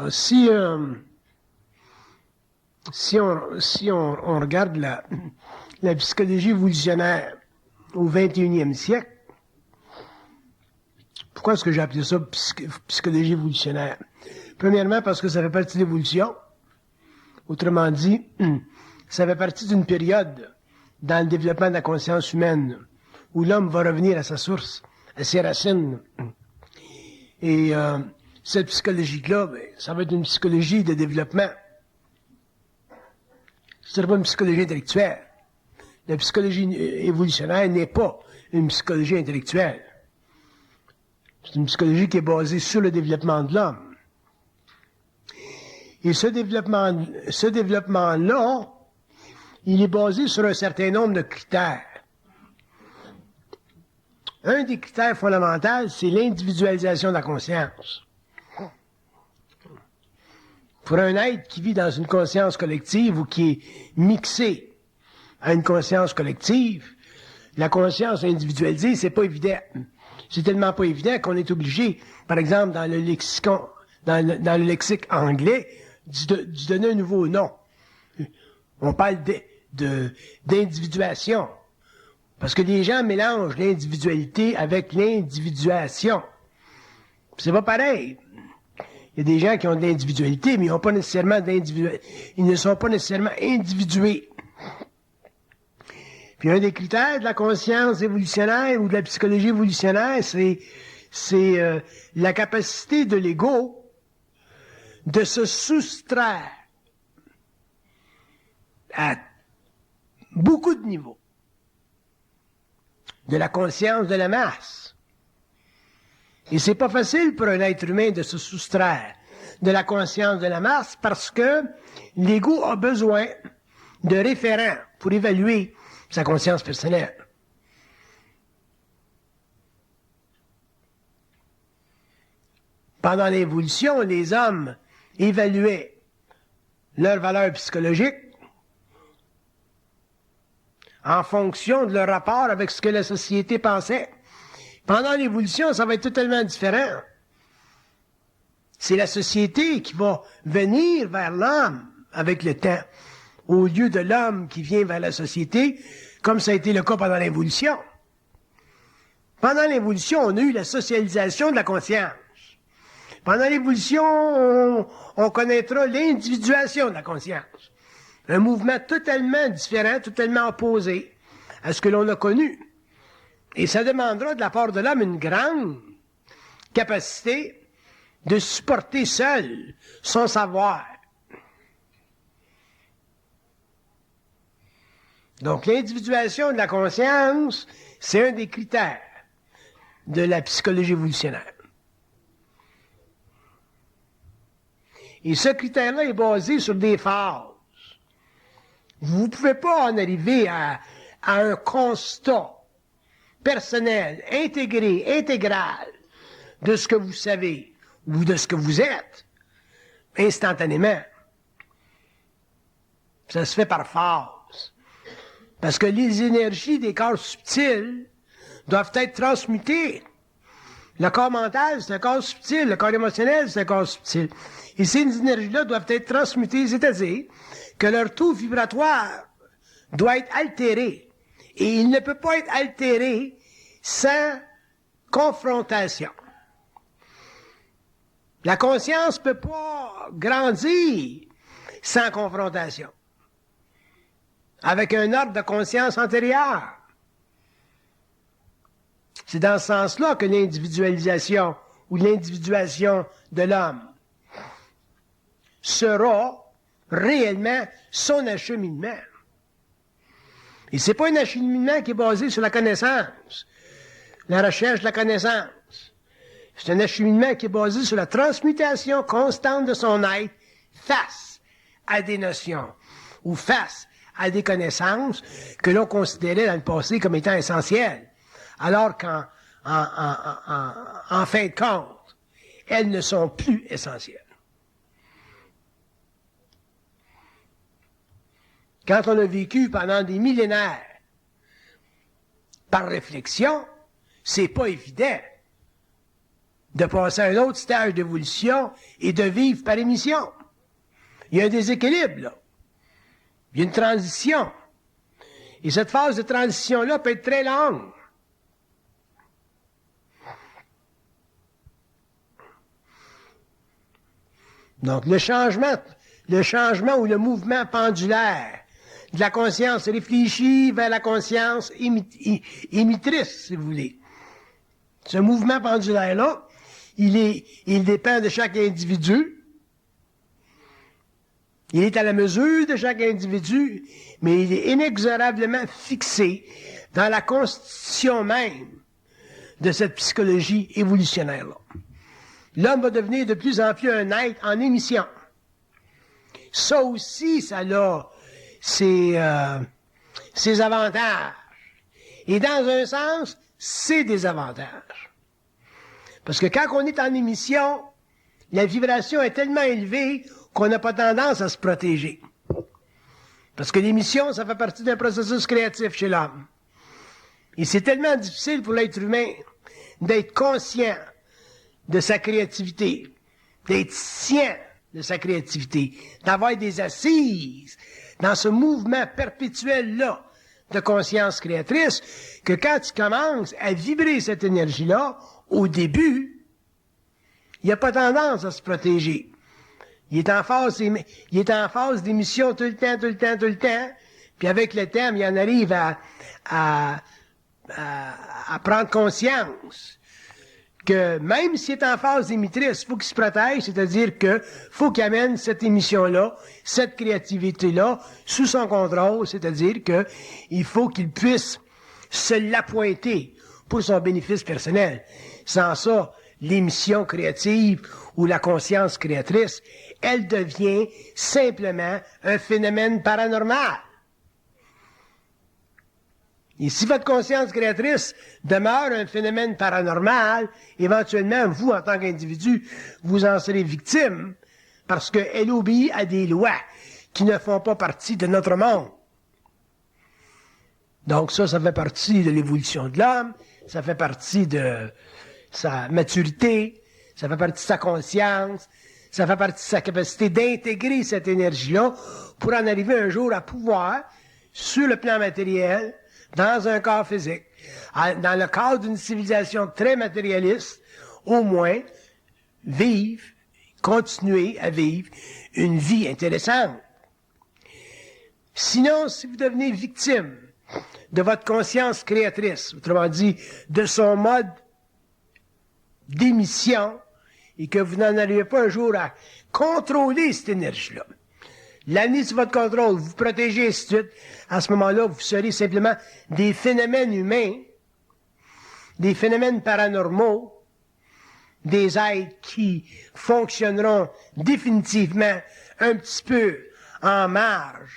Si on regarde la psychologie évolutionnaire au 21e siècle, pourquoi est-ce que j'ai appelé ça psychologie évolutionnaire? Premièrement, parce que ça fait partie de l'évolution. Autrement dit, ça fait partie d'une période dans le développement de la conscience humaine où l'homme va revenir à sa source, à ses racines. Et cette psychologie-là, ça va être une psychologie de développement. Ce ne sera pas une psychologie intellectuelle. La psychologie évolutionnaire n'est pas une psychologie intellectuelle. C'est une psychologie qui est basée sur le développement de l'homme. Et ce développement-là, il est basé sur un certain nombre de critères. Un des critères fondamentaux, c'est l'individualisation de la conscience. Pour un être qui vit dans une conscience collective ou qui est mixé à une conscience collective, la conscience individualisée, c'est pas évident. C'est tellement pas évident qu'on est obligé, par exemple, dans le lexicon, dans le lexique anglais, d'y donner un nouveau nom. On parle d'individuation. Parce que les gens mélangent l'individualité avec l'individuation. C'est pas pareil. Il y a des gens qui ont de l'individualité, mais ils n'ont pas nécessairement ils ne sont pas nécessairement individués. Puis un des critères de la conscience évolutionnaire ou de la psychologie évolutionnaire, c'est la capacité de l'ego de se soustraire à beaucoup de niveaux de la conscience de la masse. Et c'est pas facile pour un être humain de se soustraire de la conscience de la masse parce que l'ego a besoin de référents pour évaluer sa conscience personnelle. Pendant l'évolution, les hommes évaluaient leur valeur psychologique en fonction de leur rapport avec ce que la société pensait. Pendant l'évolution, ça va être totalement différent. C'est la société qui va venir vers l'homme avec le temps, au lieu de l'homme qui vient vers la société, comme ça a été le cas pendant l'évolution. Pendant l'évolution, on a eu la socialisation de la conscience. Pendant l'évolution, on connaîtra l'individuation de la conscience. Un mouvement totalement différent, totalement opposé à ce que l'on a connu. Et ça demandera de la part de l'homme une grande capacité de supporter seul son savoir. Donc l'individuation de la conscience, c'est un des critères de la psychologie évolutionnaire. Et ce critère-là est basé sur des phases. Vous ne pouvez pas en arriver à un constat personnel, intégré, intégral de ce que vous savez ou de ce que vous êtes instantanément. Ça se fait par phase. Parce que les énergies des corps subtils doivent être transmutées. Le corps mental, c'est un corps subtil. Le corps émotionnel, c'est un corps subtil. Et ces énergies-là doivent être transmutées, c'est-à-dire que leur taux vibratoire doit être altéré. Et il ne peut pas être altéré sans confrontation. La conscience ne peut pas grandir sans confrontation, avec un ordre de conscience antérieur. C'est dans ce sens-là que l'individualisation ou l'individuation de l'homme sera réellement son acheminement. Et c'est pas un acheminement qui est basé sur la connaissance, la recherche de la connaissance. C'est un acheminement qui est basé sur la transmutation constante de son être face à des notions ou face à des connaissances que l'on considérait dans le passé comme étant essentielles. Alors qu'en fin de compte, elles ne sont plus essentielles. Quand on a vécu pendant des millénaires par réflexion, c'est pas évident de passer à un autre stage d'évolution et de vivre par émission. Il y a un déséquilibre, là. Il y a une transition. Et cette phase de transition-là peut être très longue. Donc, le changement ou le mouvement pendulaire de la conscience réfléchie vers la conscience émettrice, si vous voulez. Ce mouvement pendulaire-là, il dépend de chaque individu. Il est à la mesure de chaque individu, mais il est inexorablement fixé dans la constitution même de cette psychologie évolutionnaire-là. L'homme va devenir de plus en plus un être en émission. Ça aussi, ça a ses avantages. Et dans un sens, c'est des avantages. Parce que quand on est en émission, la vibration est tellement élevée qu'on n'a pas tendance à se protéger. Parce que l'émission, ça fait partie d'un processus créatif chez l'homme. Et c'est tellement difficile pour l'être humain d'être conscient de sa créativité, d'être sien de sa créativité, d'avoir des assises dans ce mouvement perpétuel-là de conscience créatrice, que quand tu commences à vibrer cette énergie-là, au début, il n'y a pas tendance à se protéger. Il est en phase d'émission tout le temps, puis avec le temps, il en arrive à prendre conscience que même s'il est en phase émettrice, il faut qu'il se protège, c'est-à-dire que faut qu'il amène cette émission-là, cette créativité-là, sous son contrôle, c'est-à-dire que il faut qu'il puisse se l'appointer pour son bénéfice personnel. Sans ça, l'émission créative ou la conscience créatrice, elle devient simplement un phénomène paranormal. Et si votre conscience créatrice demeure un phénomène paranormal, éventuellement, vous, en tant qu'individu, vous en serez victime, parce qu'elle obéit à des lois qui ne font pas partie de notre monde. Donc ça fait partie de l'évolution de l'homme, ça fait partie de sa maturité, ça fait partie de sa conscience, ça fait partie de sa capacité d'intégrer cette énergie-là pour en arriver un jour à pouvoir, sur le plan matériel, dans un corps physique, dans le cadre d'une civilisation très matérialiste, au moins, continuer à vivre une vie intéressante. Sinon, si vous devenez victime de votre conscience créatrice, autrement dit, de son mode d'émission, et que vous n'en arrivez pas un jour à contrôler cette énergie-là, l'amener sous votre contrôle, vous protégez, ainsi de suite, à ce moment-là, vous serez simplement des phénomènes humains, des phénomènes paranormaux, des êtres qui fonctionneront définitivement un petit peu en marge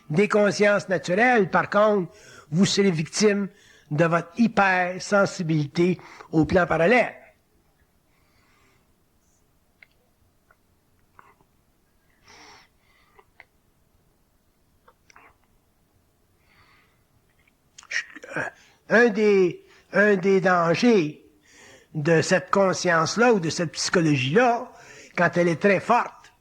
des consciences naturelles. Par contre, vous serez victime de votre hypersensibilité au plan parallèle. Un des dangers de cette conscience-là ou de cette psychologie-là, quand elle est très forte,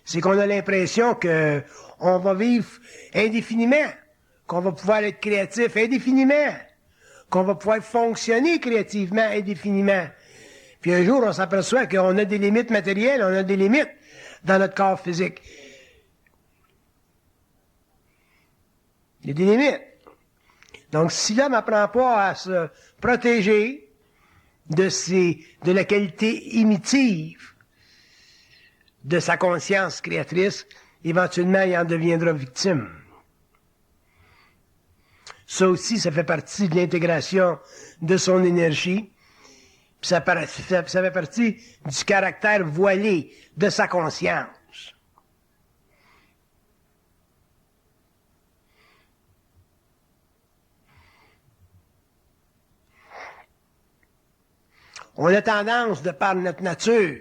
c'est qu'on a l'impression que on va vivre indéfiniment, qu'on va pouvoir être créatif indéfiniment, qu'on va pouvoir fonctionner créativement indéfiniment. Puis un jour, on s'aperçoit qu'on a des limites matérielles, on a des limites dans notre corps physique. Il y a des limites. Donc, si l'homme n'apprend pas à se protéger de la qualité émettive de sa conscience créatrice, éventuellement, il en deviendra victime. Ça aussi, ça fait partie de l'intégration de son énergie. Puis ça fait partie du caractère voilé de sa conscience. On a tendance, de par notre nature,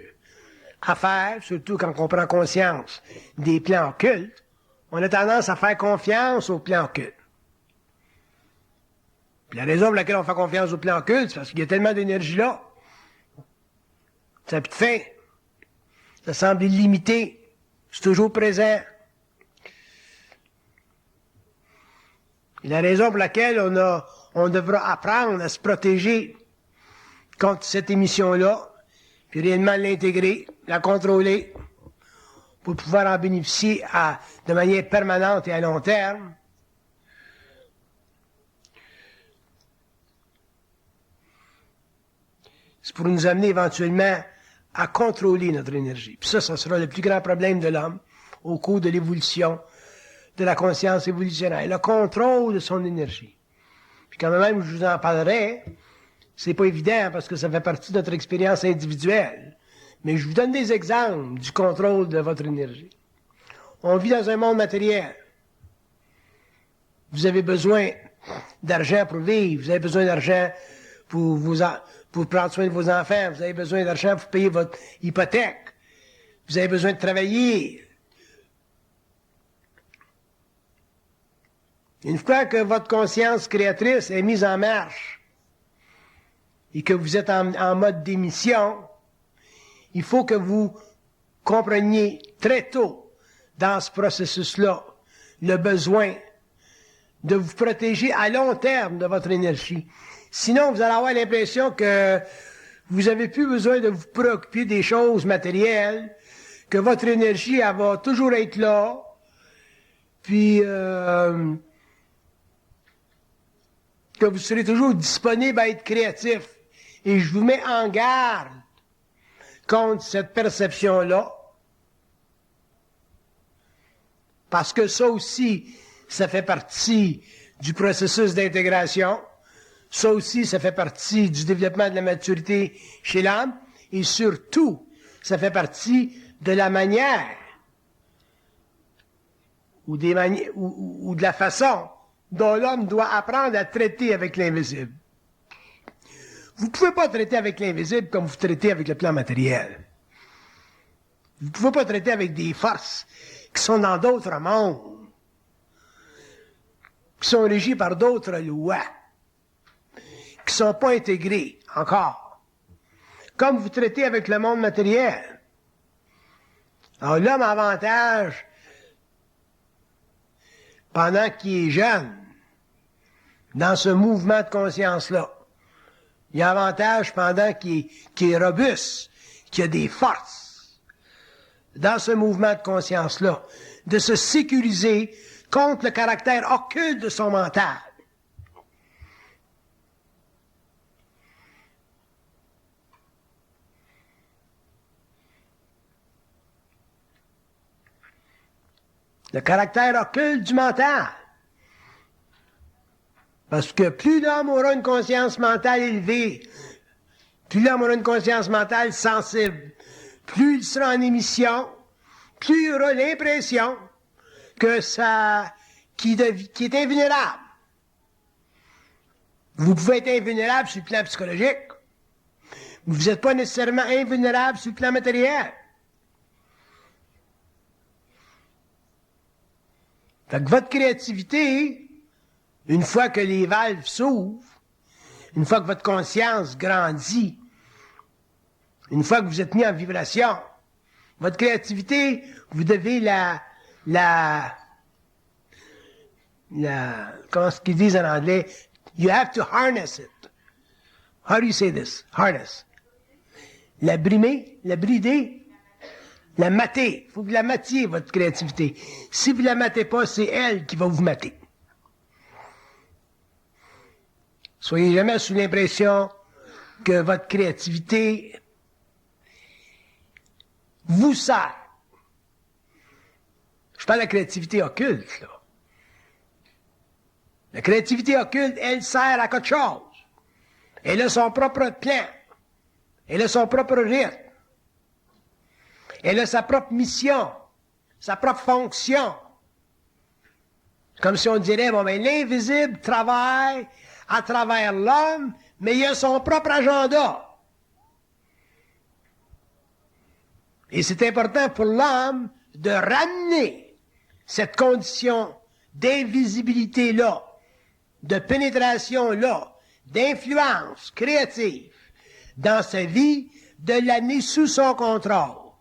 à faire, surtout quand on prend conscience des plans occultes, on a tendance à faire confiance aux plans occultes. Puis la raison pour laquelle on fait confiance aux plans occultes, c'est parce qu'il y a tellement d'énergie là. Ça n'a plus de fin. Ça semble illimité. C'est toujours présent. Et la raison pour laquelle on devra apprendre à se protéger contre cette émission-là, puis réellement l'intégrer, la contrôler, pour pouvoir en bénéficier de manière permanente et à long terme. C'est pour nous amener éventuellement à contrôler notre énergie. Puis ça sera le plus grand problème de l'homme au cours de l'évolution de la conscience évolutionnelle, le contrôle de son énergie. Puis quand même, je vous en parlerai, c'est pas évident parce que ça fait partie de notre expérience individuelle. Mais je vous donne des exemples du contrôle de votre énergie. On vit dans un monde matériel. Vous avez besoin d'argent pour vivre, vous avez besoin d'argent pour prendre soin de vos enfants, vous avez besoin d'argent pour payer votre hypothèque, vous avez besoin de travailler. Une fois que votre conscience créatrice est mise en marche et que vous êtes en mode d'émission, il faut que vous compreniez très tôt dans ce processus-là le besoin de vous protéger à long terme de votre énergie. Sinon, vous allez avoir l'impression que vous n'avez plus besoin de vous préoccuper des choses matérielles, que votre énergie, elle va toujours être là, puis que vous serez toujours disponible à être créatif. Et je vous mets en garde contre cette perception-là, parce que ça aussi, ça fait partie du processus d'intégration, ça aussi, ça fait partie du développement de la maturité chez l'homme, et surtout, ça fait partie de la manière ou de la façon dont l'homme doit apprendre à traiter avec l'invisible. Vous ne pouvez pas traiter avec l'invisible comme vous traitez avec le plan matériel. Vous ne pouvez pas traiter avec des forces qui sont dans d'autres mondes, qui sont régies par d'autres lois, qui ne sont pas intégrées encore, comme vous traitez avec le monde matériel. Alors l'homme a avantage, pendant qu'il est jeune, dans ce mouvement de conscience-là. Il a avantage pendant qu'il est robuste, qu'il a des forces, dans ce mouvement de conscience-là, de se sécuriser contre le caractère occulte de son mental. Le caractère occulte du mental. Parce que plus l'homme aura une conscience mentale élevée, plus l'homme aura une conscience mentale sensible, plus il sera en émission, plus il aura l'impression que qu'il est invulnérable. Vous pouvez être invulnérable sur le plan psychologique, mais vous n'êtes pas nécessairement invulnérable sur le plan matériel. Fait que votre créativité, une fois que les valves s'ouvrent, une fois que votre conscience grandit, une fois que vous êtes mis en vibration, votre créativité, vous devez comment est-ce qu'ils disent en anglais? You have to harness it. How do you say this? Harness. La brimer, la brider, la mater. Il faut que vous la matiez, votre créativité. Si vous la matez pas, c'est elle qui va vous mater. Soyez jamais sous l'impression que votre créativité vous sert. Je parle de la créativité occulte, là. La créativité occulte, elle sert à quelque chose. Elle a son propre plan. Elle a son propre rythme. Elle a sa propre mission, sa propre fonction. Comme si on dirait, bon, ben, l'invisible travaille à travers l'homme, mais il a son propre agenda. Et c'est important pour l'homme de ramener cette condition d'invisibilité-là, de pénétration-là, d'influence créative dans sa vie de l'amener sous son contrôle.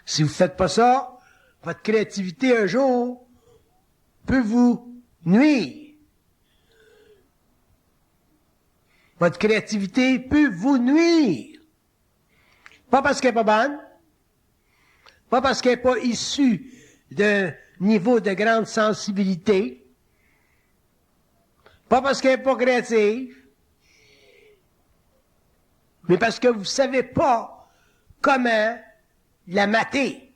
Si vous ne faites pas ça, votre créativité un jour peut vous nuire. Votre créativité peut vous nuire. Pas parce qu'elle n'est pas bonne, pas parce qu'elle n'est pas issue d'un niveau de grande sensibilité, pas parce qu'elle n'est pas créative, mais parce que vous ne savez pas comment la mater.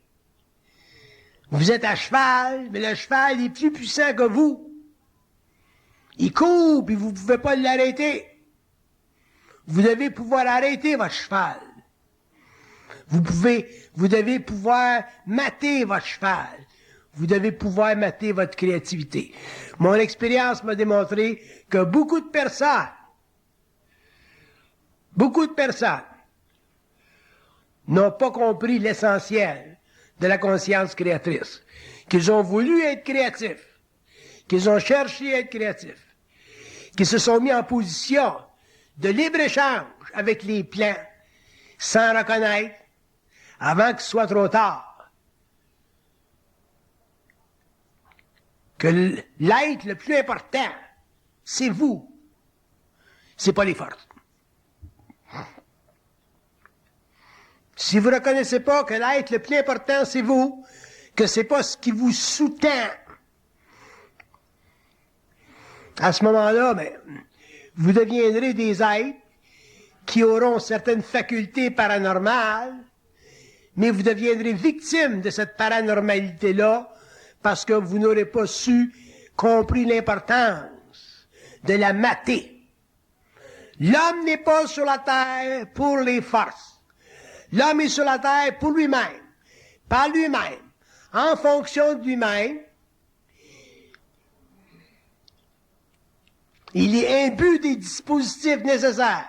Vous êtes à cheval, mais le cheval est plus puissant que vous. Il court, puis vous ne pouvez pas l'arrêter. Vous devez pouvoir arrêter votre cheval. Vous devez pouvoir mater votre cheval. Vous devez pouvoir mater votre créativité. Mon expérience m'a démontré que beaucoup de personnes n'ont pas compris l'essentiel de la conscience créatrice. Qu'ils ont voulu être créatifs, qu'ils ont cherché à être créatifs, qu'ils se sont mis en position de libre-échange avec les plans, sans reconnaître, avant qu'il soit trop tard, que l'être le plus important, c'est vous, c'est pas les forces. Si vous ne reconnaissez pas que l'être le plus important, c'est vous, que c'est pas ce qui vous sous-tend, à ce moment-là, vous deviendrez des êtres qui auront certaines facultés paranormales, mais vous deviendrez victimes de cette paranormalité-là parce que vous n'aurez pas compris l'importance de la mater. L'homme n'est pas sur la terre pour les forces. L'homme est sur la terre pour lui-même, par lui-même, en fonction de lui-même. Il est imbu des dispositifs nécessaires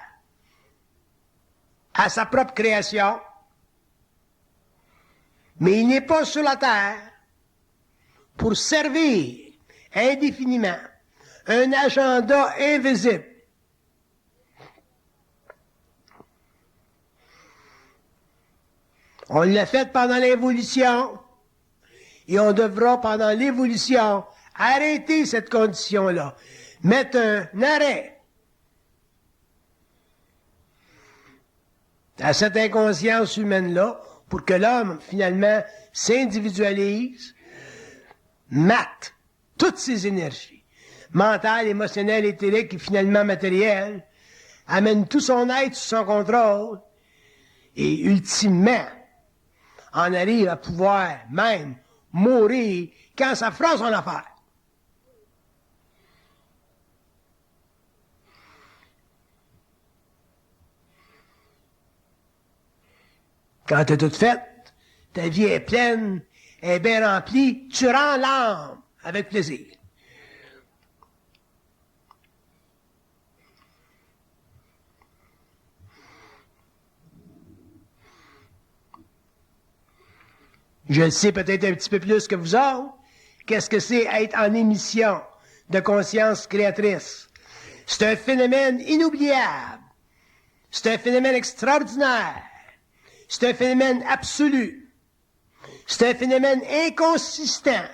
à sa propre création, mais il n'est pas sur la terre pour servir indéfiniment un agenda invisible. On l'a fait pendant l'évolution et on devra pendant l'évolution arrêter cette condition-là, mettre un arrêt à cette inconscience humaine-là pour que l'homme, finalement, s'individualise, mate toutes ses énergies, mentales, émotionnelles, éthériques et finalement matérielles, amène tout son être sous son contrôle et, ultimement, en arrive à pouvoir même mourir quand ça fera son affaire. Quand tu es toute faite, ta vie est pleine, est bien remplie, tu rends l'âme avec plaisir. Je le sais peut-être un petit peu plus que vous autres. Qu'est-ce que c'est être en émission de conscience créatrice? C'est un phénomène inoubliable. C'est un phénomène extraordinaire. C'est un phénomène absolu. C'est un phénomène inconsistant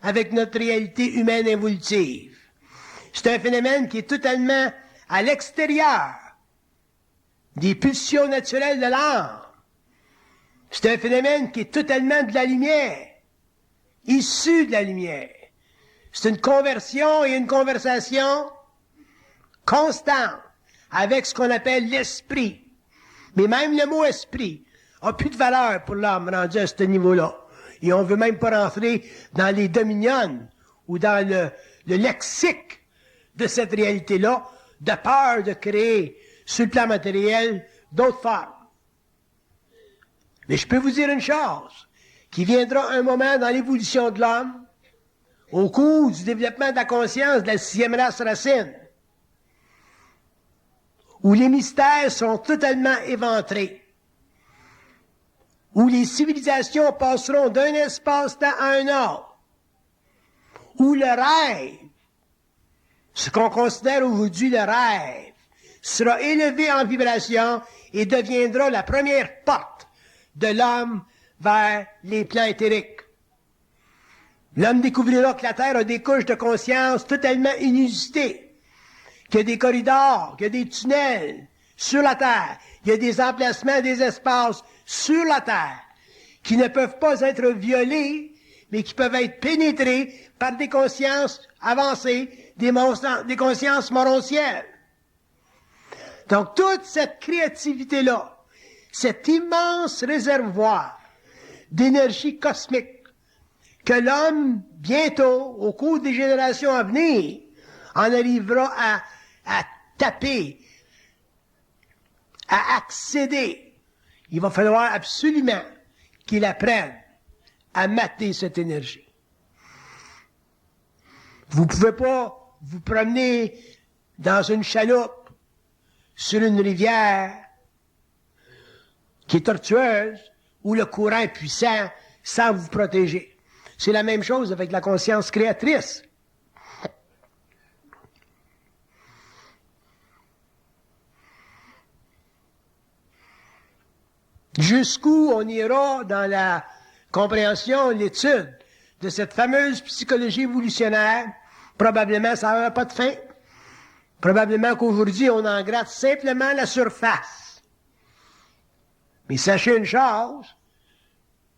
avec notre réalité humaine évolutive. C'est un phénomène qui est totalement à l'extérieur des pulsions naturelles de l'âme. C'est un phénomène qui est totalement de la lumière, issu de la lumière. C'est une conversion et une conversation constante avec ce qu'on appelle l'esprit. Mais même le mot esprit a plus de valeur pour l'homme rendu à ce niveau-là. Et on veut même pas rentrer dans les dominions ou dans le lexique de cette réalité-là, de peur de créer, sur le plan matériel, d'autres formes. Mais je peux vous dire une chose, qu'il viendra un moment dans l'évolution de l'homme, au cours du développement de la conscience de la 6e race racine, où les mystères sont totalement éventrés, où les civilisations passeront d'un espace-temps à un autre, où le rêve, ce qu'on considère aujourd'hui le rêve, sera élevé en vibration et deviendra la première porte de l'homme vers les plans éthériques. L'homme découvrira que la Terre a des couches de conscience totalement inusitées, qu'il y a des corridors, qu'il y a des tunnels sur la Terre, il y a des emplacements, des espaces sur la Terre qui ne peuvent pas être violés, mais qui peuvent être pénétrés par des consciences avancées, des consciences moroncières. Donc, toute cette créativité-là, cet immense réservoir d'énergie cosmique que l'homme, bientôt, au cours des générations à venir, en arrivera à taper, à accéder. Il va falloir absolument qu'il apprenne à mater cette énergie. Vous ne pouvez pas vous promener dans une chaloupe sur une rivière qui est tortueuse, où le courant est puissant, sans vous protéger. C'est la même chose avec la conscience créatrice. Jusqu'où on ira dans la compréhension, l'étude de cette fameuse psychologie évolutionnaire, probablement ça n'aura pas de fin. Probablement qu'aujourd'hui, on en gratte simplement la surface. Mais sachez une chose,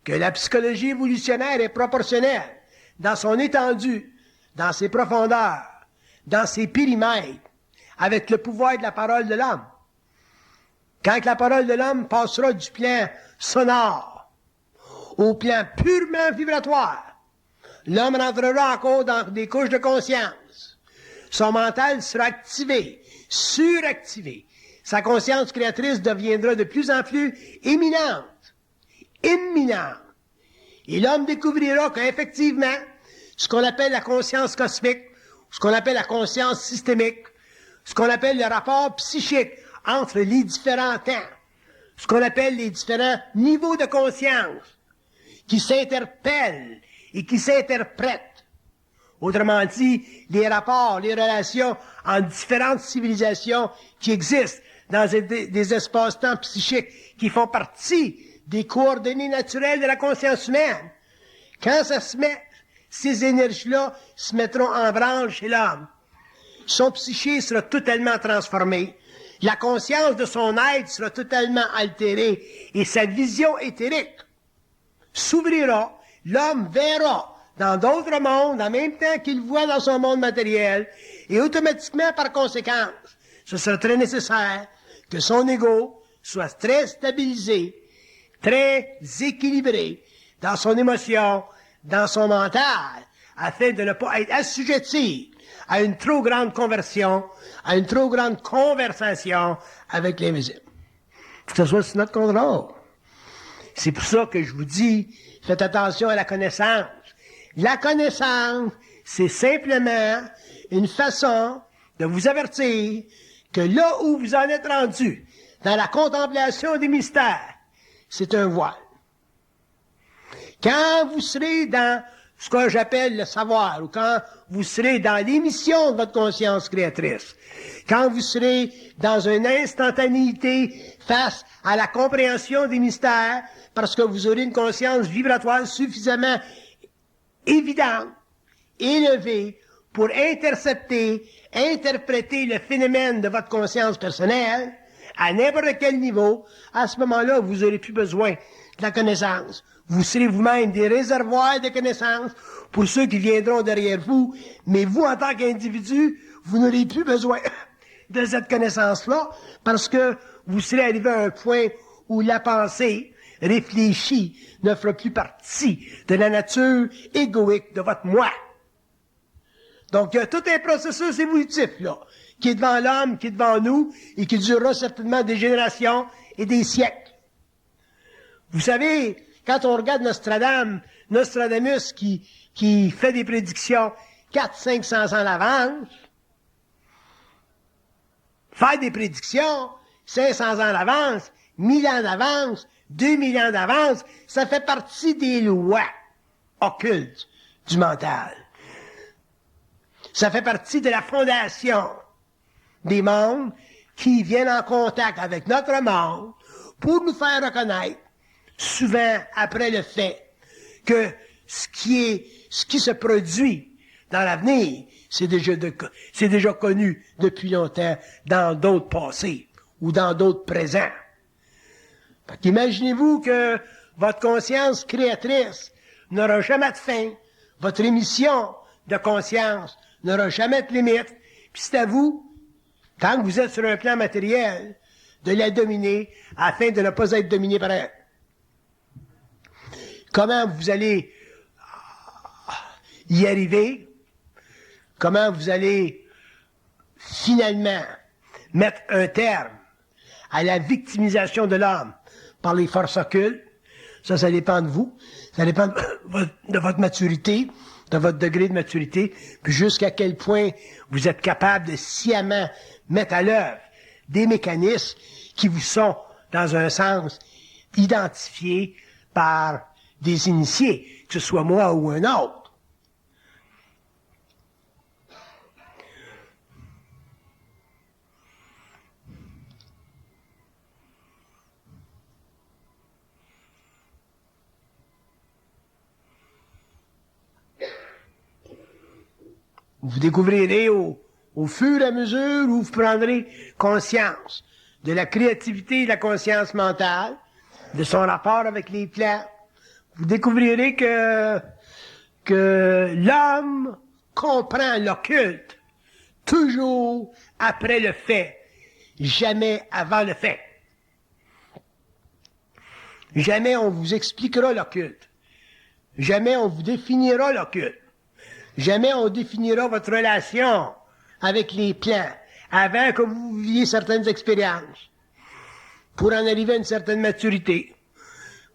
que la psychologie évolutionnaire est proportionnelle dans son étendue, dans ses profondeurs, dans ses périmètres, avec le pouvoir de la parole de l'homme. Quand la parole de l'homme passera du plan sonore au plan purement vibratoire, l'homme rentrera encore dans des couches de conscience. Son mental sera activé, suractivé. Sa conscience créatrice deviendra de plus en plus éminente. Et l'homme découvrira qu'effectivement, ce qu'on appelle la conscience cosmique, ce qu'on appelle la conscience systémique, ce qu'on appelle le rapport psychique entre les différents temps, ce qu'on appelle les différents niveaux de conscience, qui s'interpellent et qui s'interprètent. Autrement dit, les rapports, les relations entre différentes civilisations qui existent dans des espaces-temps psychiques qui font partie des coordonnées naturelles de la conscience humaine. Quand ça se met, ces énergies-là se mettront en branle chez l'homme. Son psyché sera totalement transformé. La conscience de son être sera totalement altérée et sa vision éthérique s'ouvrira. L'homme verra dans d'autres mondes en même temps qu'il voit dans son monde matériel et automatiquement, par conséquence, ce sera très nécessaire que son ego soit très stabilisé, très équilibré dans son émotion, dans son mental, afin de ne pas être assujetti à une trop grande conversion, à une trop grande conversation avec l'invisible. Que ce soit sous notre contrôle. C'est pour ça que je vous dis, faites attention à la connaissance. La connaissance, c'est simplement une façon de vous avertir que là où vous en êtes rendu, dans la contemplation des mystères, c'est un voile. Quand vous serez dans ce que j'appelle le savoir, ou quand vous serez dans l'émission de votre conscience créatrice, quand vous serez dans une instantanéité face à la compréhension des mystères, parce que vous aurez une conscience vibratoire suffisamment évidente, élevée, pour intercepter, interpréter le phénomène de votre conscience personnelle, à n'importe quel niveau, à ce moment-là, vous n'aurez plus besoin de la connaissance. Vous serez vous-même des réservoirs de connaissances pour ceux qui viendront derrière vous, mais vous, en tant qu'individu, vous n'aurez plus besoin de cette connaissance-là, parce que vous serez arrivé à un point où la pensée réfléchie ne fera plus partie de la nature égoïque de votre moi. Donc, il y a tout un processus évolutif, là, qui est devant l'homme, qui est devant nous, et qui durera certainement des générations et des siècles. Vous savez, quand on regarde Nostradamus qui fait des prédictions 400-500 ans à l'avance, faire des prédictions 500 ans à l'avance, 1000 ans d'avance, 2000 ans d'avance, ça fait partie des lois occultes du mental. Ça fait partie de la fondation des mondes, qui viennent en contact avec notre monde pour nous faire reconnaître, souvent après le fait, que ce qui se produit dans l'avenir, c'est déjà connu depuis longtemps dans d'autres passés ou dans d'autres présents. Fait qu'imaginez-vous que votre conscience créatrice n'aura jamais de fin, votre émission de conscience n'aura jamais de limite, puis c'est à vous, tant que vous êtes sur un plan matériel, de la dominer afin de ne pas être dominé par elle. Comment vous allez y arriver? Comment vous allez finalement mettre un terme à la victimisation de l'homme par les forces occultes? Ça dépend de vous. Ça dépend de votre maturité, de votre degré de maturité, puis jusqu'à quel point vous êtes capable de sciemment mettre à l'œuvre des mécanismes qui vous sont, dans un sens, identifiés par des initiés, que ce soit moi ou un autre. Vous découvrirez au fur et à mesure où vous prendrez conscience de la créativité et de la conscience mentale, de son rapport avec les plans. Vous découvrirez que l'homme comprend l'occulte toujours après le fait, jamais avant le fait. Jamais on vous expliquera l'occulte. Jamais on vous définira l'occulte. Jamais on définira votre relation avec les plans avant que vous viviez certaines expériences, pour en arriver à une certaine maturité,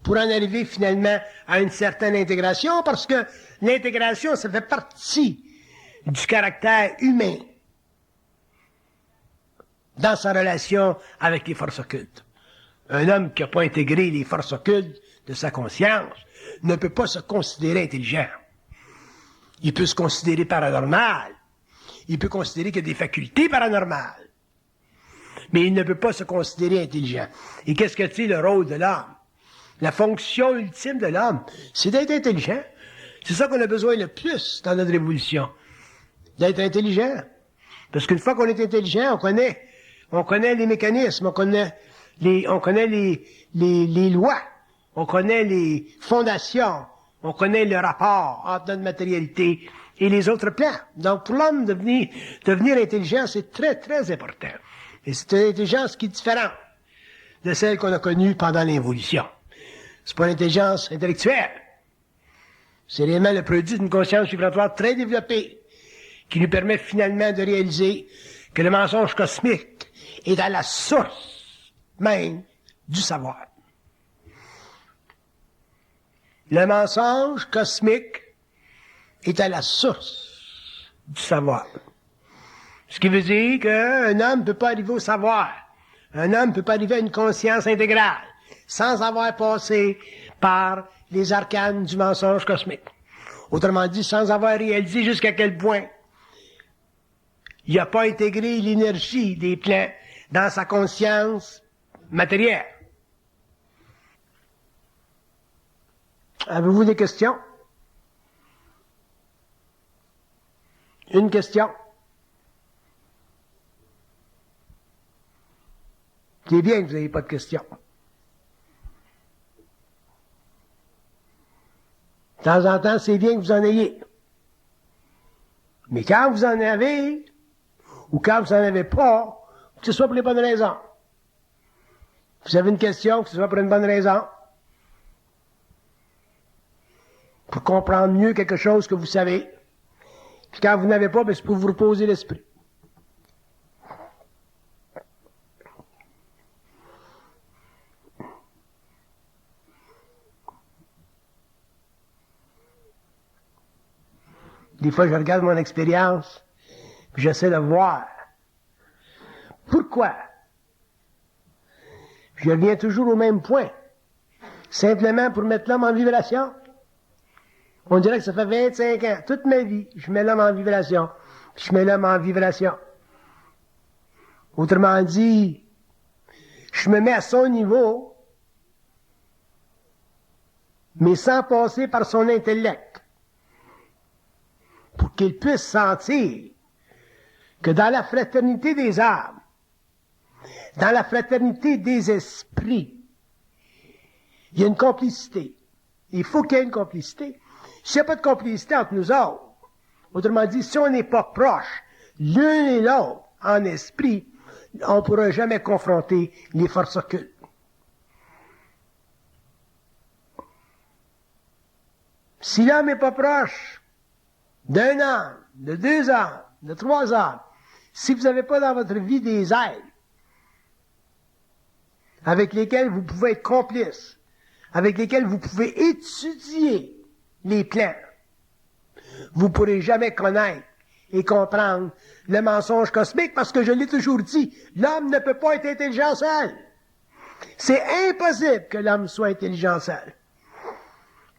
pour en arriver finalement à une certaine intégration, parce que l'intégration, ça fait partie du caractère humain dans sa relation avec les forces occultes. Un homme qui n'a pas intégré les forces occultes de sa conscience ne peut pas se considérer intelligent. Il peut se considérer paranormal. Il peut considérer qu'il y a des facultés paranormales. Mais il ne peut pas se considérer intelligent. Et qu'est-ce que c'est le rôle de l'homme? La fonction ultime de l'homme, c'est d'être intelligent. C'est ça qu'on a besoin le plus dans notre évolution. D'être intelligent. Parce qu'une fois qu'on est intelligent, on connaît les mécanismes, on connaît les lois, on connaît les fondations, on connaît le rapport entre notre matérialité et les autres plans. Donc, pour l'homme, devenir intelligent, c'est très, très important. Et c'est une intelligence qui est différente de celle qu'on a connue pendant l'évolution. C'est pas une intelligence intellectuelle. C'est réellement le produit d'une conscience vibratoire très développée qui nous permet finalement de réaliser que le mensonge cosmique est à la source même du savoir. Le mensonge cosmique est à la source du savoir. Ce qui veut dire qu'un homme ne peut pas arriver au savoir. Un homme ne peut pas arriver à une conscience intégrale sans avoir passé par les arcanes du mensonge cosmique. Autrement dit, sans avoir réalisé jusqu'à quel point il n'a pas intégré l'énergie des plans dans sa conscience matérielle. Avez-vous des questions? Une question? C'est bien que vous n'ayez pas de questions. De temps en temps, c'est bien que vous en ayez. Mais quand vous en avez, ou quand vous n'en avez pas, que ce soit pour les bonnes raisons. Vous avez une question, que ce soit pour une bonne raison. Pour comprendre mieux quelque chose que vous savez. Puis quand vous n'avez pas, c'est pour vous reposer l'esprit. Des fois, je regarde mon expérience, puis j'essaie de voir pourquoi. Je reviens toujours au même point. Simplement pour mettre l'homme en vibration. On dirait que ça fait 25 ans, toute ma vie, je mets l'homme en vibration. Je mets l'homme en vibration. Autrement dit, je me mets à son niveau, mais sans passer par son intellect, pour qu'il puisse sentir que dans la fraternité des âmes, dans la fraternité des esprits, il y a une complicité. Il faut qu'il y ait une complicité. S'il n'y a pas de complicité entre nous autres, autrement dit, si on n'est pas proches l'un et l'autre en esprit, on ne pourra jamais confronter les forces occultes. Si l'homme n'est pas proche d'un âme, de 2 âmes, de 3 âmes, si vous n'avez pas dans votre vie des aides avec lesquels vous pouvez être complices, avec lesquels vous pouvez étudier les plans, vous ne pourrez jamais connaître et comprendre le mensonge cosmique, parce que je l'ai toujours dit, l'homme ne peut pas être intelligent seul. C'est impossible que l'homme soit intelligent seul.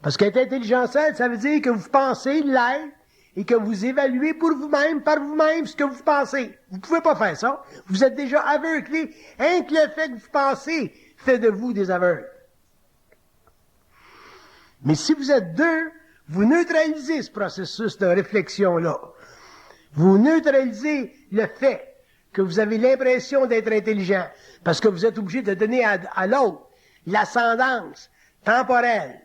Parce qu'être intelligent seul, ça veut dire que vous pensez l'être et que vous évaluez pour vous-même, par vous-même, ce que vous pensez. Vous ne pouvez pas faire ça. Vous êtes déjà aveuglé. Rien que le fait que vous pensez fait de vous des aveugles. Mais si vous êtes deux, vous neutralisez ce processus de réflexion-là. Vous neutralisez le fait que vous avez l'impression d'être intelligent, parce que vous êtes obligé de donner à l'autre l'ascendance temporaire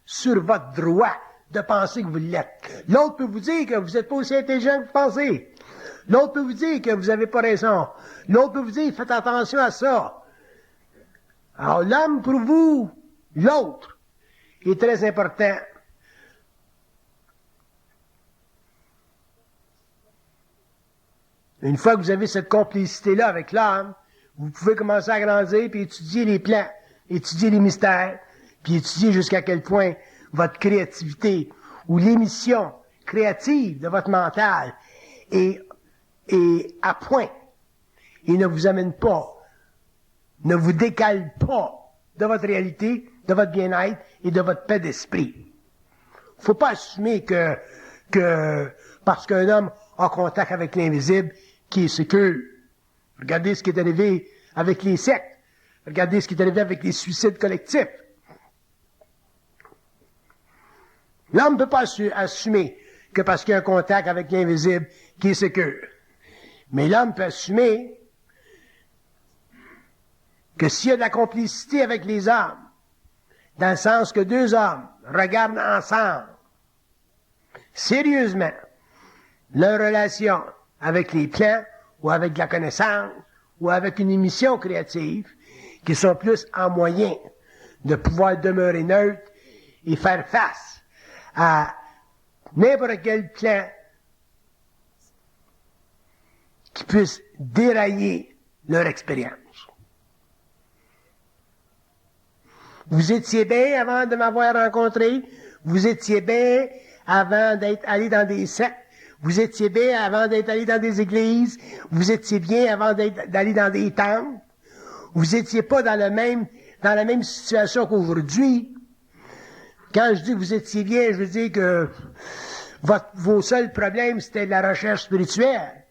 sur votre droit de penser que vous l'êtes. L'autre peut vous dire que vous n'êtes pas aussi intelligent que vous pensez. L'autre peut vous dire que vous n'avez pas raison. L'autre peut vous dire, faites attention à ça. Alors l'homme, pour vous, l'autre, est très important. Une fois que vous avez cette complicité-là avec l'âme, vous pouvez commencer à grandir puis étudier les plans, étudier les mystères, puis étudier jusqu'à quel point votre créativité ou l'émission créative de votre mental est à point et ne vous amène pas, ne vous décale pas de votre réalité, de votre bien-être et de votre paix d'esprit. Faut pas assumer que parce qu'un homme a contact avec l'invisible, qui est sécure. Regardez ce qui est arrivé avec les sectes. Regardez ce qui est arrivé avec les suicides collectifs. L'homme ne peut pas assumer que parce qu'il y a un contact avec l'invisible, qui est sécure. Mais l'homme peut assumer que s'il y a de la complicité avec les hommes, dans le sens que 2 hommes regardent ensemble, sérieusement, leur relation avec les plans, ou avec la connaissance, ou avec une émission créative, qui sont plus en moyen de pouvoir demeurer neutre et faire face à n'importe quel plan qui puisse dérailler leur expérience. Vous étiez bien avant de m'avoir rencontré, vous étiez bien avant d'être allé dans des sectes, vous étiez bien avant d'être allé dans des églises, vous étiez bien avant d'aller dans des temples, vous étiez pas dans la même situation qu'aujourd'hui. Quand je dis que vous étiez bien, je veux dire que vos seuls problèmes, c'était la recherche spirituelle,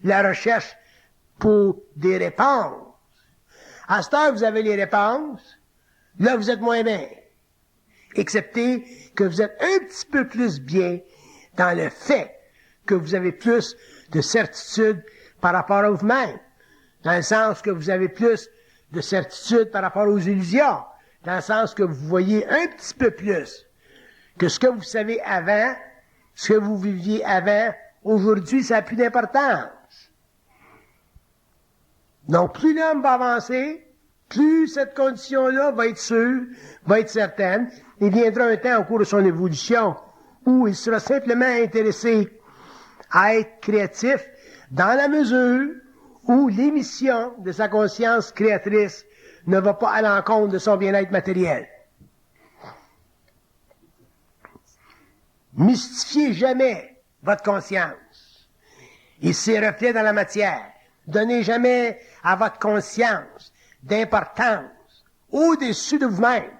la recherche pour des réponses. À cette heure, vous avez les réponses, là, vous êtes moins bien. Excepté que vous êtes un petit peu plus bien dans le fait que vous avez plus de certitude par rapport à vous-même, dans le sens que vous avez plus de certitude par rapport aux illusions, dans le sens que vous voyez un petit peu plus que ce que vous savez avant, ce que vous viviez avant, aujourd'hui, ça n'a plus d'importance. Donc, plus l'homme va avancer, plus cette condition-là va être sûre, va être certaine, il viendra un temps au cours de son évolution où il sera simplement intéressé à être créatif dans la mesure où l'émission de sa conscience créatrice ne va pas à l'encontre de son bien-être matériel. Mystifiez jamais votre conscience et ses reflets dans la matière. Donnez jamais à votre conscience d'importance au-dessus de vous-même.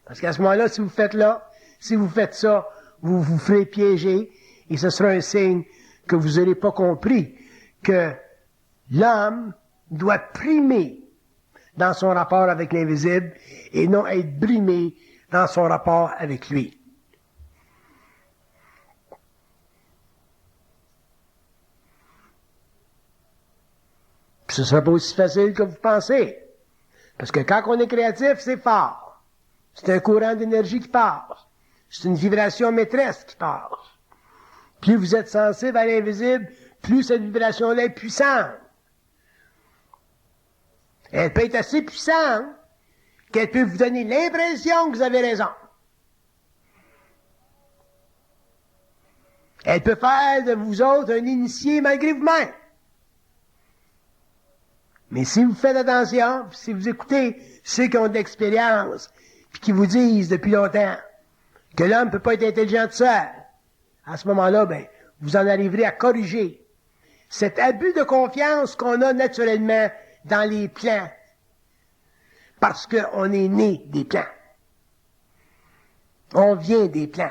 Parce qu'à ce moment-là, si vous faites ça, vous vous ferez piéger et ce sera un signe que vous n'aurez pas compris que l'homme doit primer dans son rapport avec l'invisible et non être brimé dans son rapport avec lui. Puis ce ne sera pas aussi facile que vous pensez. Parce que quand on est créatif, c'est fort. C'est un courant d'énergie qui passe. C'est une vibration maîtresse qui passe. Plus vous êtes sensible à l'invisible, plus cette vibration-là est puissante. Elle peut être assez puissante qu'elle peut vous donner l'impression que vous avez raison. Elle peut faire de vous autres un initié malgré vous-même. Mais si vous faites attention, si vous écoutez ceux qui ont de l'expérience, puis qui vous disent depuis longtemps que l'homme ne peut pas être intelligent tout seul, à ce moment-là, vous en arriverez à corriger cet abus de confiance qu'on a naturellement dans les plans, parce qu'on est né des plans. On vient des plans.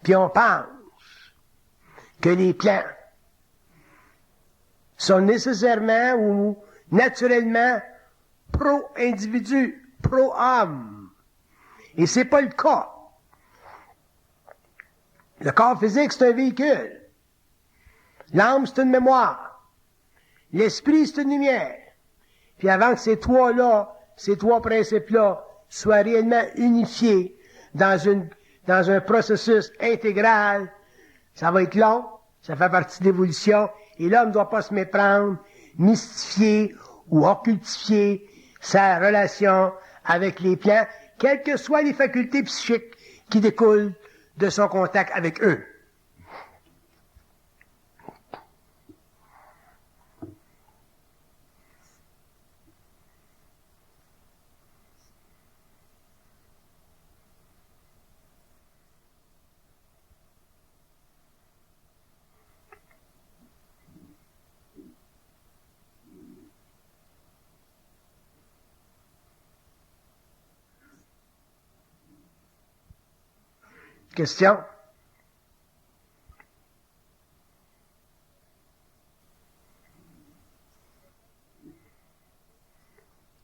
Puis on pense que les plans sont nécessairement ou naturellement pro-individu, pro-homme. Et c'est pas le cas. Le corps physique, c'est un véhicule. L'âme, c'est une mémoire. L'esprit, c'est une lumière. Puis avant que ces trois principes-là, soient réellement unifiés dans un processus intégral, ça va être long, ça fait partie de l'évolution, et l'homme ne doit pas se méprendre, mystifier ou occultifier sa relation avec les plans, quelles que soient les facultés psychiques qui découlent de son contact avec eux. Question?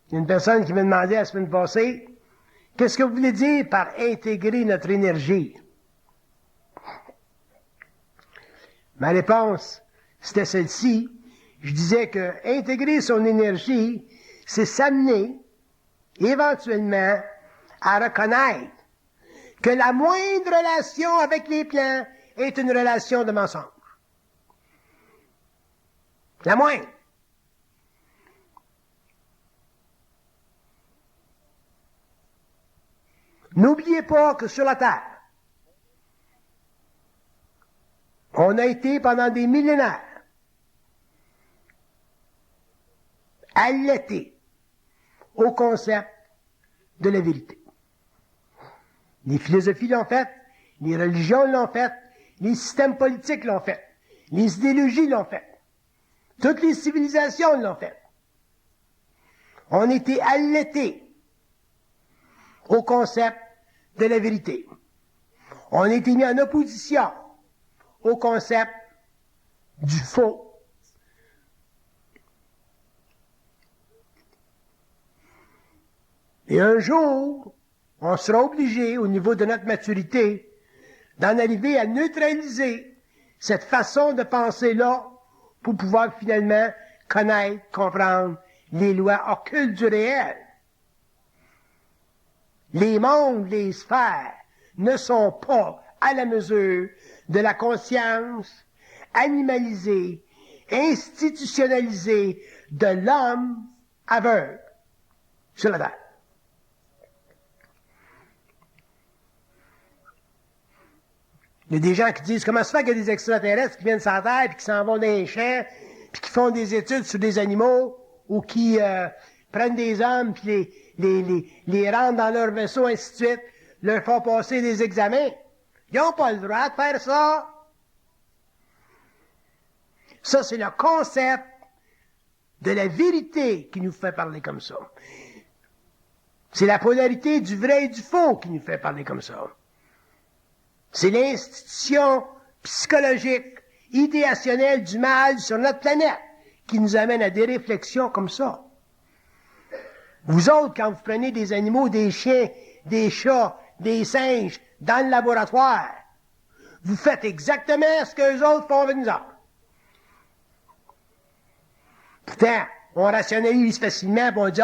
Il y a une personne qui m'a demandé la semaine passée, qu'est-ce que vous voulez dire par intégrer notre énergie? Ma réponse, c'était celle-ci. Je disais que intégrer son énergie, c'est s'amener éventuellement à reconnaître que la moindre relation avec les plans est une relation de mensonge. La moindre. N'oubliez pas que sur la Terre, on a été pendant des millénaires allaités au concept de la vérité. Les philosophies l'ont fait, les religions l'ont fait, les systèmes politiques l'ont fait, les idéologies l'ont fait, toutes les civilisations l'ont fait. On a été allaités au concept de la vérité. On a été mis en opposition au concept du faux. Et un jour, on sera obligé, au niveau de notre maturité, d'en arriver à neutraliser cette façon de penser-là pour pouvoir finalement connaître, comprendre les lois occultes du réel. Les mondes, les sphères ne sont pas à la mesure de la conscience animalisée, institutionnalisée de l'homme aveugle sur la terre. Il y a des gens qui disent, comment se fait qu'il y a des extraterrestres qui viennent sur la Terre, puis qui s'en vont dans les champs, puis qui font des études sur des animaux, ou qui prennent des hommes, puis les rentrent dans leur vaisseau, ainsi de suite, leur font passer des examens. Ils n'ont pas le droit de faire ça. Ça, c'est le concept de la vérité qui nous fait parler comme ça. C'est la polarité du vrai et du faux qui nous fait parler comme ça. C'est l'institution psychologique idéationnelle du mal sur notre planète qui nous amène à des réflexions comme ça. Vous autres, quand vous prenez des animaux, des chiens, des chats, des singes, dans le laboratoire, vous faites exactement ce que les autres font avec nous autres. Pourtant, on rationalise facilement, puis on dit,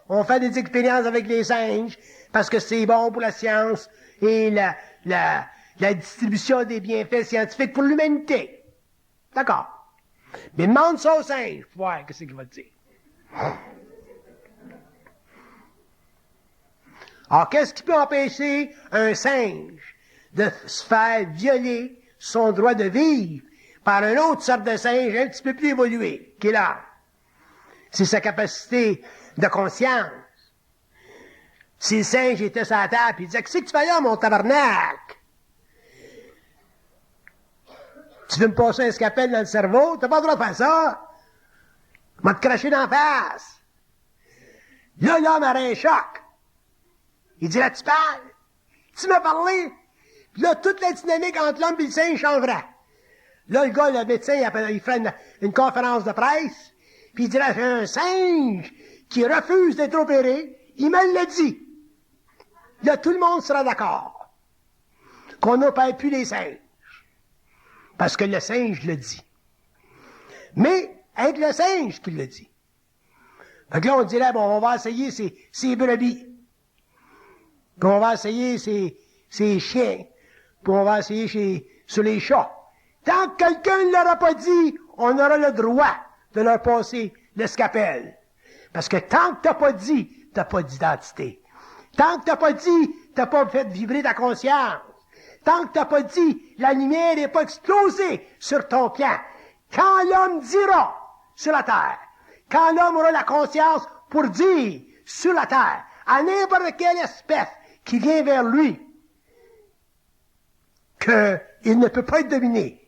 on fait des expériences avec les singes, parce que c'est bon pour la science et la distribution des bienfaits scientifiques pour l'humanité. D'accord. Mais demande ça aux singes, pour voir qu'est-ce qu'il va te dire. Alors, qu'est-ce qui peut empêcher un singe de se faire violer son droit de vivre par une autre sorte de singe un petit peu plus évolué, qui est là? C'est sa capacité de conscience. Si le singe était sur la table, il disait, qu'est-ce que tu fais là, mon tabarnak? Tu veux me passer un scalpel dans le cerveau? T'as pas le droit de faire ça. M'a te craché dans la face. Là, l'homme aurait un choc. Il dit, là, tu parles? Tu m'as parlé? Puis là, toute la dynamique entre l'homme et le singe changerait. Là, le gars, le médecin, il ferait une conférence de presse, puis il dirait, j'ai un singe qui refuse d'être opéré, il me l'a dit. Là, tout le monde sera d'accord qu'on n'opère plus les singes. Parce que le singe le dit. Mais, avec le singe qui le dit. Fait que là, on dirait, bon, on va essayer ces brebis. Puis on va essayer ces chiens. Puis on va essayer sur les chats. Tant que quelqu'un ne l'aura pas dit, on aura le droit de leur passer le scalpel. Parce que tant que t'as pas dit, t'as pas d'identité. Tant que t'as pas dit, t'as pas fait vibrer ta conscience. Tant que t'as pas dit, la lumière n'est pas explosée sur ton plan. Quand l'homme dira sur la terre, quand l'homme aura la conscience pour dire sur la terre, à n'importe quelle espèce qui vient vers lui, qu'il ne peut pas être dominé,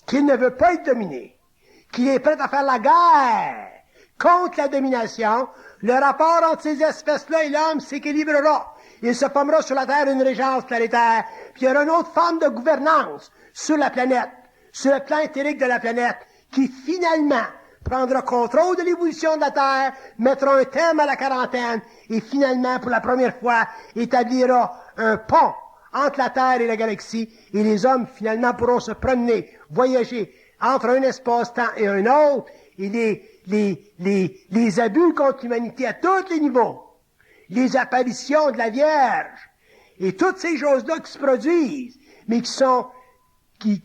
qu'il ne veut pas être dominé, qu'il est prêt à faire la guerre contre la domination, le rapport entre ces espèces-là et l'homme s'équilibrera. Il se formera sur la Terre une régence planétaire, puis il y aura une autre forme de gouvernance sur la planète, sur le plan éthérique de la planète, qui finalement prendra contrôle de l'évolution de la Terre, mettra un terme à la quarantaine, et finalement, pour la première fois, établira un pont entre la Terre et la galaxie, et les hommes, finalement, pourront se promener, voyager entre un espace-temps et un autre, et les abus contre l'humanité à tous les niveaux, les apparitions de la Vierge, et toutes ces choses-là qui se produisent, mais qui sont, qui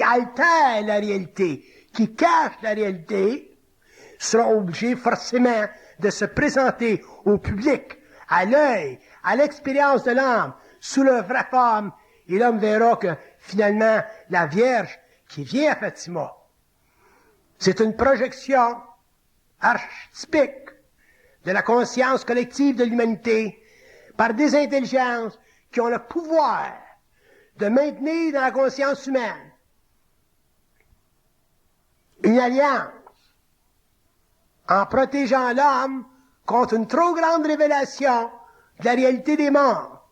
altèrent la réalité, qui cachent la réalité, seront obligés forcément de se présenter au public, à l'œil, à l'expérience de l'âme, sous leur vraie forme, et l'homme verra que, finalement, la Vierge qui vient à Fatima, c'est une projection archétypique de la conscience collective de l'humanité par des intelligences qui ont le pouvoir de maintenir dans la conscience humaine une alliance en protégeant l'homme contre une trop grande révélation de la réalité des morts,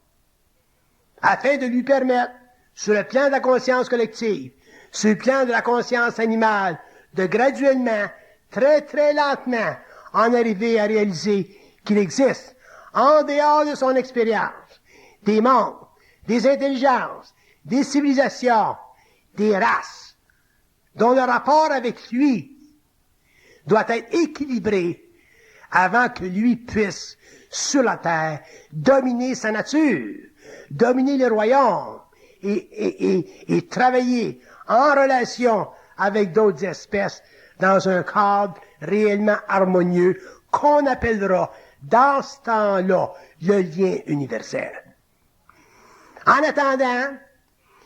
afin de lui permettre, sur le plan de la conscience collective, sur le plan de la conscience animale, de graduellement, très très lentement, en arriver à réaliser qu'il existe, en dehors de son expérience, des mondes, des intelligences, des civilisations, des races, dont le rapport avec lui doit être équilibré avant que lui puisse, sur la terre, dominer sa nature, dominer les royaumes et travailler en relation avec d'autres espèces dans un cadre réellement harmonieux qu'on appellera, dans ce temps-là, le lien universel. En attendant,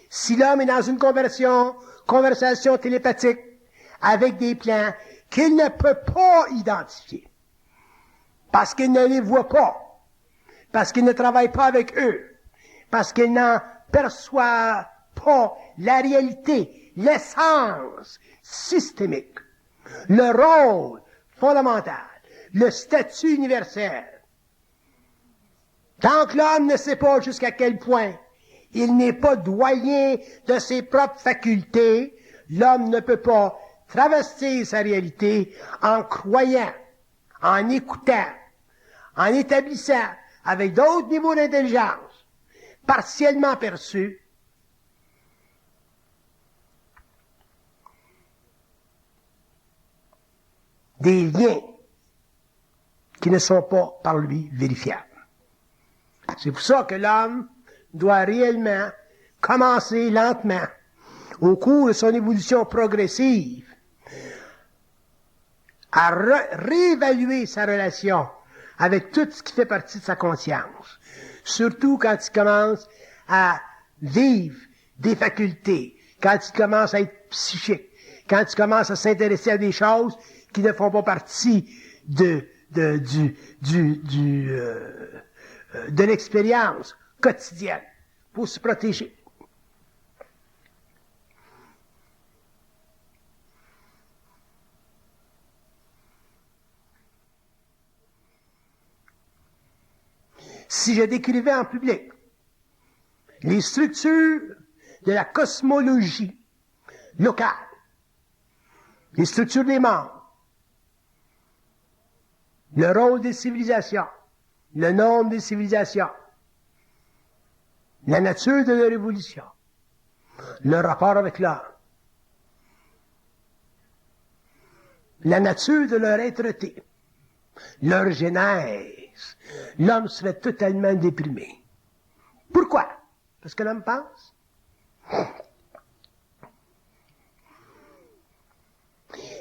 si l'homme est dans une conversation télépathique avec des plans qu'il ne peut pas identifier, parce qu'il ne les voit pas, parce qu'il ne travaille pas avec eux, parce qu'il n'en perçoit pas la réalité, l'essence systémique, le rôle fondamental, le statut universel. Tant que l'homme ne sait pas jusqu'à quel point il n'est pas doyen de ses propres facultés, l'homme ne peut pas travestir sa réalité en croyant, en écoutant, en établissant avec d'autres niveaux d'intelligence, partiellement perçus, des liens qui ne sont pas par lui vérifiables. C'est pour ça que l'homme doit réellement commencer lentement, au cours de son évolution progressive, à réévaluer sa relation avec tout ce qui fait partie de sa conscience. Surtout quand il commence à vivre des facultés, quand il commence à être psychique, quand il commence à s'intéresser à des choses qui ne font pas partie de l'expérience quotidienne pour se protéger. Si je décrivais en public les structures de la cosmologie locale, les structures des mondes, le rôle des civilisations, le nombre des civilisations, la nature de leur évolution, le rapport avec l'homme, la nature de leur êtreté, leur genèse, l'homme serait totalement déprimé. Pourquoi? Parce que l'homme pense.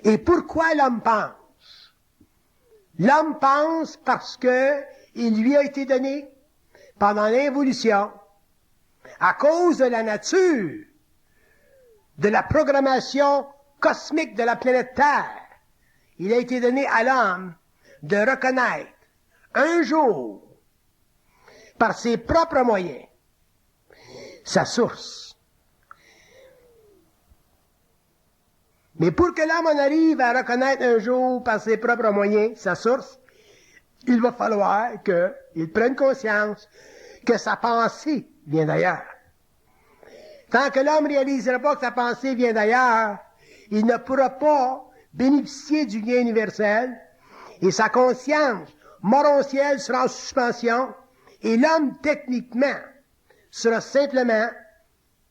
Et pourquoi l'homme pense? L'homme pense parce que il lui a été donné, pendant l'évolution, à cause de la nature, de la programmation cosmique de la planète Terre, il a été donné à l'homme de reconnaître un jour, par ses propres moyens, sa source. Mais pour que l'homme en arrive à reconnaître un jour, par ses propres moyens, sa source, il va falloir qu'il prenne conscience que sa pensée vient d'ailleurs. Tant que l'homme ne réalisera pas que sa pensée vient d'ailleurs, il ne pourra pas bénéficier du lien universel et sa conscience morontielle sera en suspension et l'homme, techniquement, sera simplement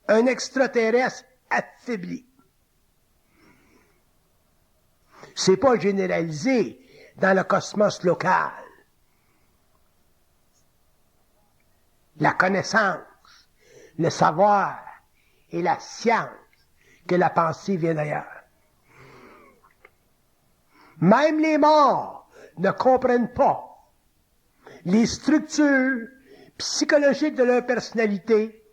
un extraterrestre affaibli. C'est pas généralisé dans le cosmos local. La connaissance, le savoir et la science que la pensée vient d'ailleurs. Même les morts ne comprennent pas les structures psychologiques de leur personnalité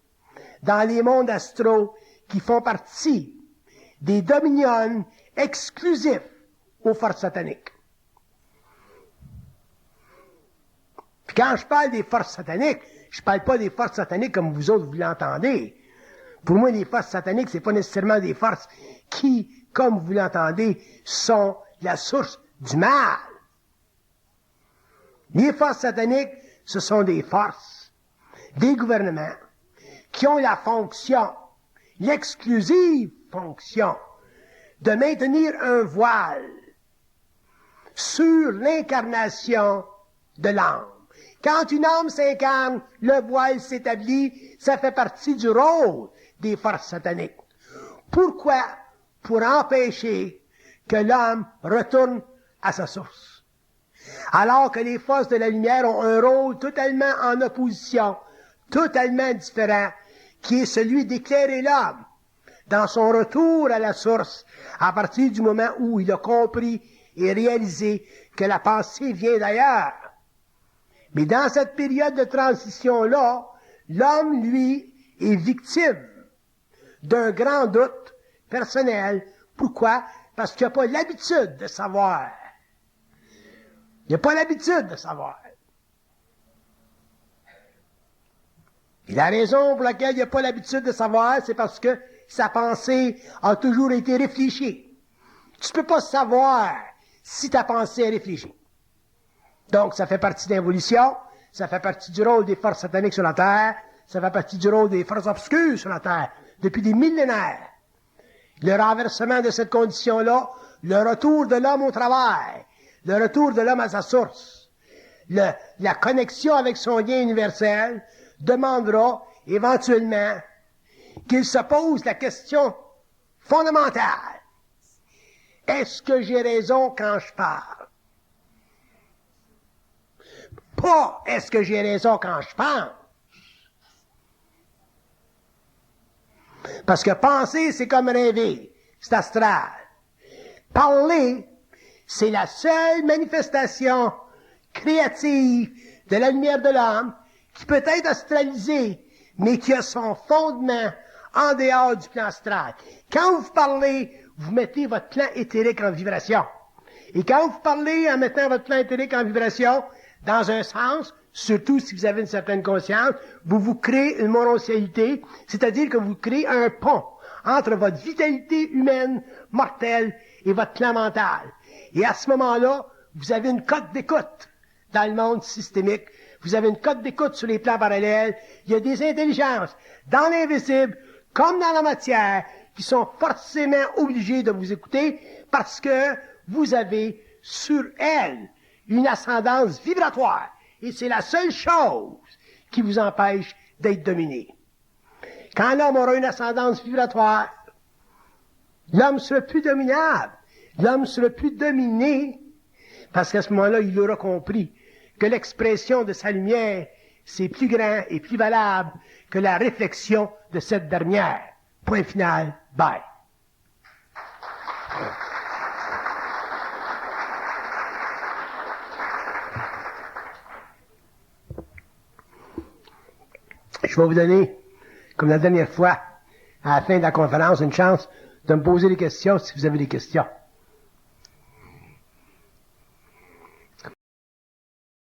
dans les mondes astraux qui font partie des dominions exclusifs aux forces sataniques. Puis quand je parle des forces sataniques, je parle pas des forces sataniques comme vous autres vous l'entendez. Pour moi, les forces sataniques, c'est pas nécessairement des forces qui, comme vous l'entendez, sont la source du mal. Les forces sataniques, ce sont des forces, des gouvernements, qui ont la fonction, l'exclusive fonction, de maintenir un voile sur l'incarnation de l'âme. Quand une âme s'incarne, le voile s'établit, ça fait partie du rôle des forces sataniques. Pourquoi? Pour empêcher que l'homme retourne à sa source. Alors que les forces de la lumière ont un rôle totalement en opposition, totalement différent, qui est celui d'éclairer l'homme dans son retour à la source, à partir du moment où il a compris et réalisé que la pensée vient d'ailleurs. Mais dans cette période de transition-là, l'homme, lui, est victime d'un grand doute personnel. Pourquoi? Parce qu'il n'a pas l'habitude de savoir. Il n'a pas l'habitude de savoir. Et la raison pour laquelle il n'a pas l'habitude de savoir, c'est parce que sa pensée a toujours été réfléchie. Tu ne peux pas savoir si ta pensée est réfléchie. Donc, ça fait partie de l'évolution, ça fait partie du rôle des forces sataniques sur la Terre, ça fait partie du rôle des forces obscures sur la Terre, depuis des millénaires. Le renversement de cette condition-là, le retour de l'homme au travail, le retour de l'homme à sa source, la connexion avec son lien universel, demandera éventuellement qu'il se pose la question fondamentale. Est-ce que j'ai raison quand je parle? Pas est-ce que j'ai raison quand je pense? Parce que penser, c'est comme rêver. C'est astral. Parler, c'est la seule manifestation créative de la lumière de l'homme qui peut être astralisée, mais qui a son fondement en dehors du plan astral. Quand vous parlez, vous mettez votre plan éthérique en vibration. Et quand vous parlez en mettant votre plan éthérique en vibration, dans un sens, surtout si vous avez une certaine conscience, vous créez une mononcialité, c'est-à-dire que vous créez un pont entre votre vitalité humaine mortelle et votre plan mental. Et à ce moment-là, vous avez une cote d'écoute dans le monde systémique. Vous avez une cote d'écoute sur les plans parallèles. Il y a des intelligences dans l'invisible comme dans la matière qui sont forcément obligées de vous écouter parce que vous avez sur elles une ascendance vibratoire. Et c'est la seule chose qui vous empêche d'être dominé. Quand l'homme aura une ascendance vibratoire, l'homme sera plus dominable. L'homme sera plus dominé parce qu'à ce moment-là, il aura compris que l'expression de sa lumière, c'est plus grand et plus valable que la réflexion de cette dernière. Point final. Bye. Je vais vous donner, comme la dernière fois, à la fin de la conférence, une chance de me poser des questions si vous avez des questions.